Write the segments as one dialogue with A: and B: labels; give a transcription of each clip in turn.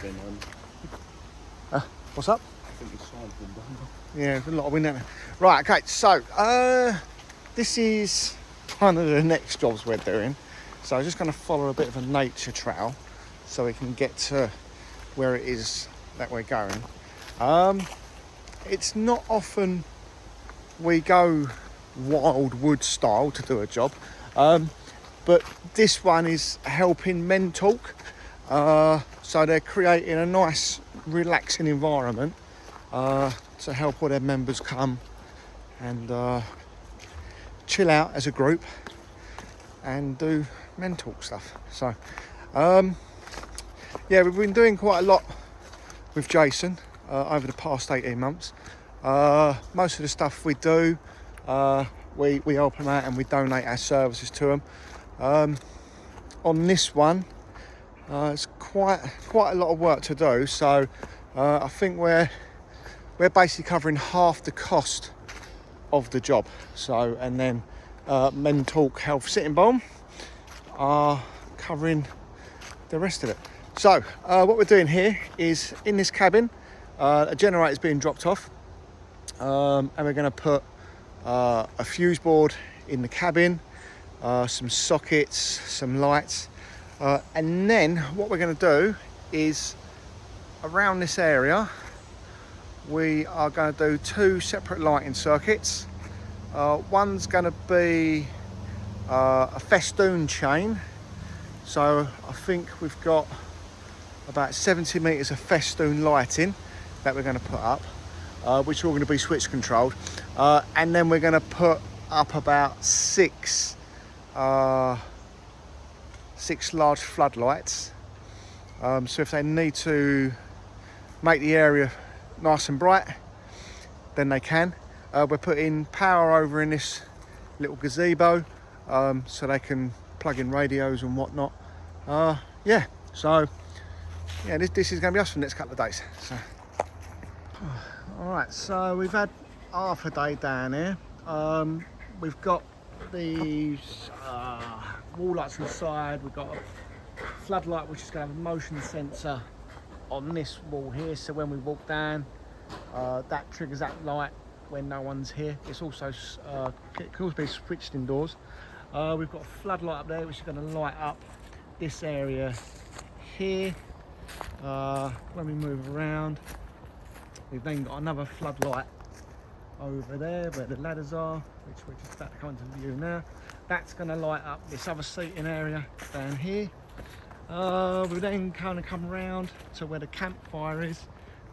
A: been on.
B: What's up?
A: I think the side's been done.
B: Yeah, there's a lot of wind out there. Right, okay, so this is one of the next jobs we're doing. So I'm just going to follow a bit of a nature trail so we can get to where it is that we're going. It's not often we go wild wood style to do a job, but this one is helping Mentalk. So they're creating a nice relaxing environment to help all their members come and chill out as a group and do Mentalk stuff. So yeah, we've been doing quite a lot with Jason over the past 18 months. Most of the stuff we do, we help them out and we donate our services to them. On this one, it's quite a lot of work to do, so I think we're basically covering half the cost of the job. So, and then Mentalk Health Sittingbourne are covering the rest of it. So what we're doing here is in this cabin, a generator is being dropped off, and we're going to put a fuse board in the cabin, some sockets, some lights, and then what we're going to do is around this area we are going to do two separate lighting circuits. One's going to be a festoon chain, so I think we've got about 70 metres of festoon lighting that we're going to put up, which are all going to be switch controlled, and then we're going to put up about six large floodlights, so if they need to make the area nice and bright, then they can. We're putting power over in this little gazebo, so they can plug in radios and whatnot. Yeah, so yeah, this is going to be us for the next couple of days. So all right, so we've had half a day down here. We've got these wall lights inside. We've got a floodlight which is going to have a motion sensor on this wall here, so when we walk down, that triggers that light when no one's here. It's also it can also be switched indoors. We've got a floodlight up there which is going to light up this area here. When we move around, we've then got another floodlight over there where the ladders are, which we're just about to come into view now. That's going to light up this other seating area down here. We then kind of come around to where the campfire is,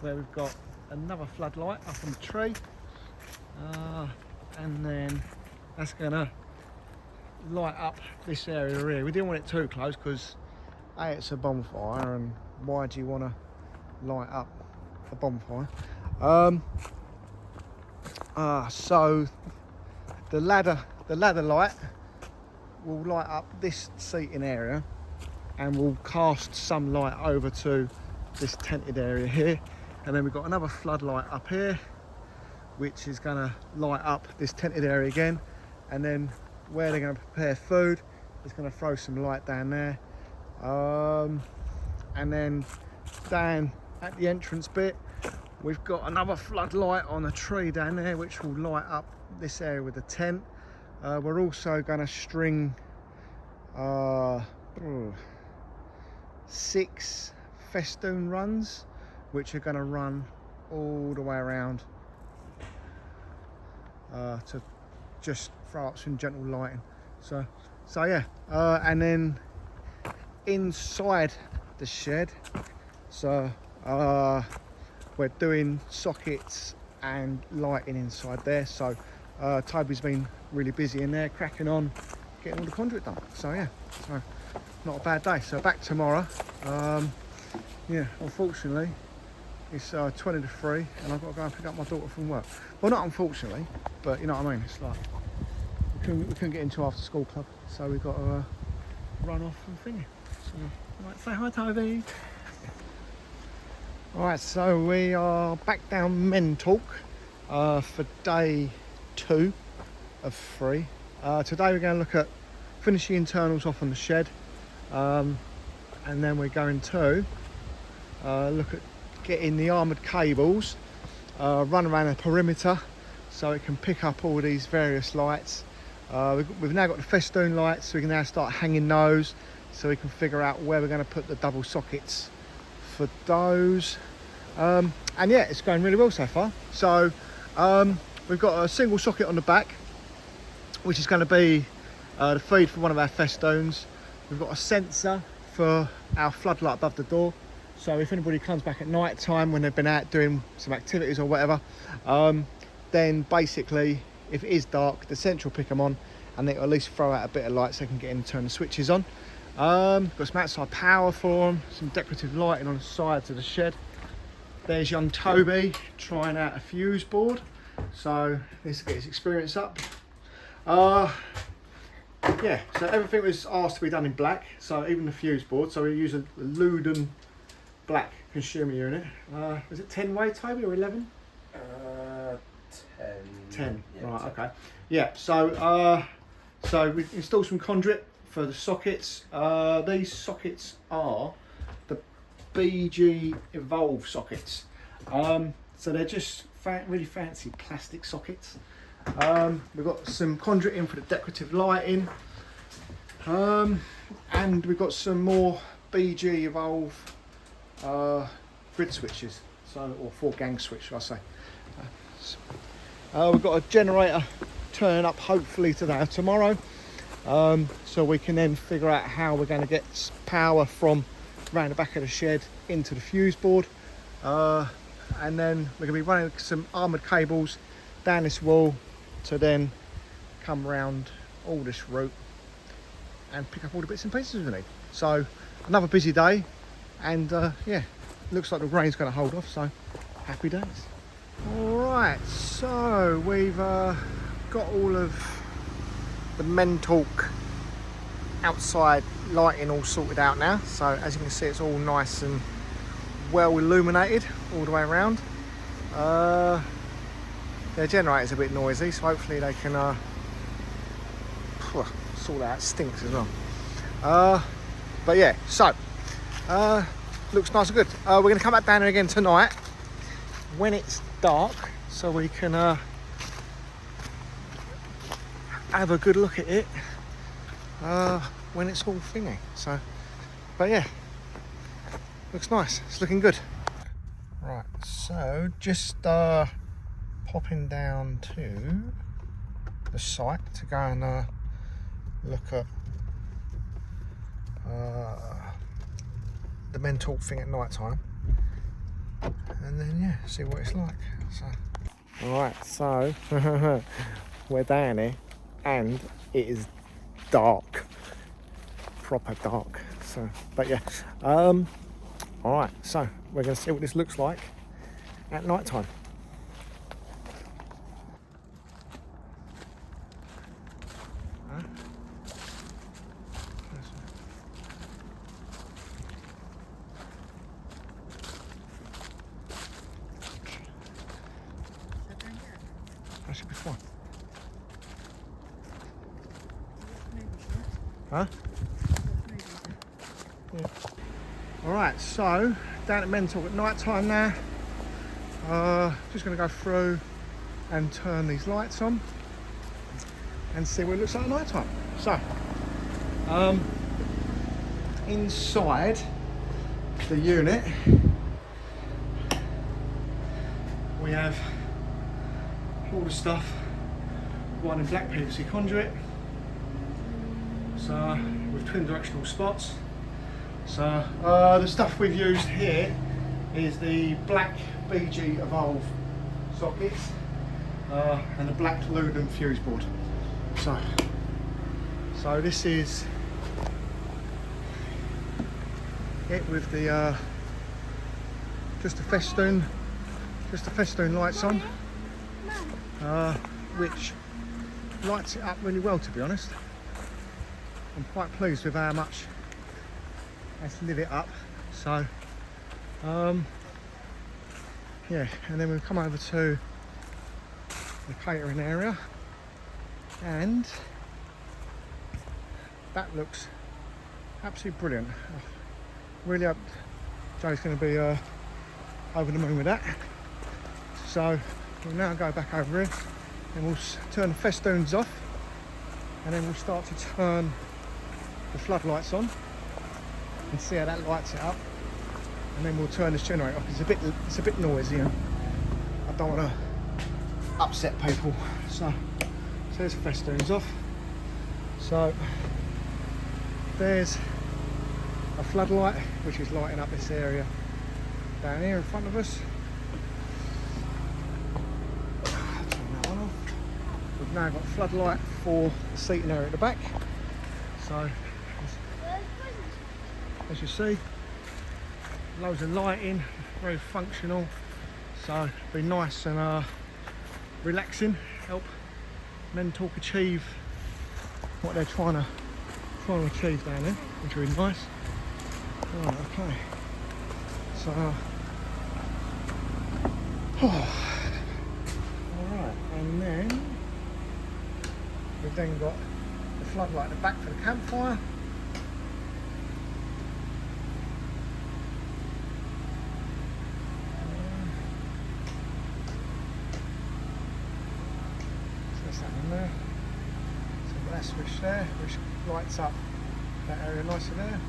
B: where we've got another floodlight up on the tree, and then that's going to light up this area here. We didn't want it too close because A, it's a bonfire, and why do you want to light up a bonfire? So the ladder light will light up this seating area and we'll cast some light over to this tented area here, and then we've got another floodlight up here which is going to light up this tented area again, and then where they're going to prepare food, it's going to throw some light down there, and then down at the entrance bit we've got another floodlight on a tree down there which will light up this area with the tent. We're also going to string 6 festoon runs which are going to run all the way around to just throw up some gentle lighting. So yeah, and then inside the shed, so we're doing sockets and lighting inside there. So Toby's been really busy in there, cracking on, getting all the conduit done. So yeah, so not a bad day. So back tomorrow. Yeah, unfortunately it's 20 to 3 and I've got to go and pick up my daughter from work. Well, not unfortunately, but you know what I mean, it's like we couldn't get into after school club, so we've got to run off and thingy. So right, say hi Toby. Alright, so we are back down Mentalk for day 2 of 3. Today we're going to look at finishing internals off on the shed, and then we're going to look at getting the armoured cables run around a perimeter so it can pick up all these various lights. We've now got the festoon lights, so we can now start hanging those, so we can figure out where we're going to put the double sockets for those. And yeah, it's going really well so far. So we've got a single socket on the back, which is going to be the feed for one of our festoons. We've got a sensor for our floodlight above the door, so if anybody comes back at night time when they've been out doing some activities or whatever, then basically if it is dark, the sensor will pick them on and it'll at least throw out a bit of light so they can get in and turn the switches on. Got some outside power for them, some decorative lighting on the sides of the shed. There's young Toby trying out a fuse board, so needs to get his experience up. Yeah, so everything was asked to be done in black, so even the fuse board. So we use a Luden black consumer unit. Was it 10 way, Toby, or 11? 10. Yeah, right, 10. Okay. Yeah, so we installed some conduit for the sockets. These sockets are the BG Evolve sockets. So they're just really fancy plastic sockets. We've got some conduit in for the decorative lighting, and we've got some more BG Evolve grid switches, or 4-gang switch, should I say. We've got a generator turning up hopefully today or tomorrow, so we can then figure out how we're going to get power from around the back of the shed into the fuse board, and then we're going to be running some armoured cables down this wall to then come around all this route and pick up all the bits and pieces we need. So another busy day, and yeah, looks like the rain's going to hold off, so happy days. Alright, so we've got all of the Mentalk outside lighting all sorted out now, so as you can see it's all nice and well illuminated all the way around. The generator's a bit noisy, so hopefully they can sort that out. Stinks as well. But yeah, so looks nice and good. We're going to come back down here again tonight when it's dark, so we can have a good look at it when it's all thingy. So, but yeah, looks nice. It's looking good. Right, so just popping down to the site to go and look at the Mentalk thing at night time, and then yeah, see what it's like. So alright, so we're down here and it is dark, proper dark. So but yeah, alright, so we're going to see what this looks like at night time. That should be fine. Huh? Yeah. Alright, so down at Mentalk at night time now. Just going to go through and turn these lights on and see what it looks like at night time. So, inside the unit we have all the stuff one in black PVC conduit, so with twin directional spots. So the stuff we've used here is the black BG Evolve sockets and the black Luden fuse board. So this is it with the just the festoon lights on, which lights it up really well, to be honest. I'm quite pleased with how much that's lit it up. So yeah, and then we'll come over to the catering area, and that looks absolutely brilliant. Really hope Joe's going to be over the moon with that. So we'll now go back over here and we'll turn the festoons off, and then we'll start to turn the floodlights on and see how that lights it up, and then we'll turn this generator off. It's a bit noisy and I don't want to upset people. So there's the festoons off. So there's a floodlight which is lighting up this area down here in front of us. Turn that one off. We've now got a floodlight for the seating area at the back. So as you see, loads of lighting, very functional. So be nice and relaxing, help Mentalk achieve what they're trying to achieve down there, which is really nice. Right, okay. So, alright, and then we've then got the floodlight at the back for the campfire. So that's that one there. So we've got that switch there, which lights up that area nicer there.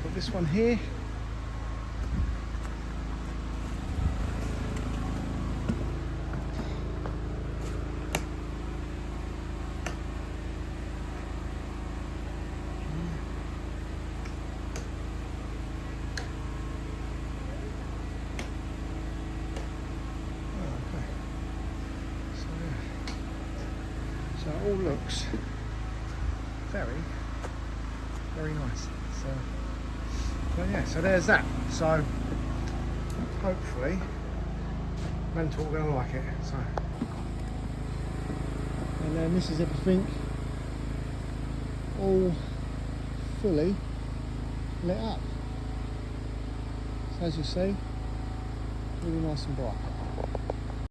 B: Got this one here. So it all looks very, very nice. So yeah, so there's that. So hopefully Mentalk are going to like it. So, and then this is everything all fully lit up. So as you see, really nice and bright.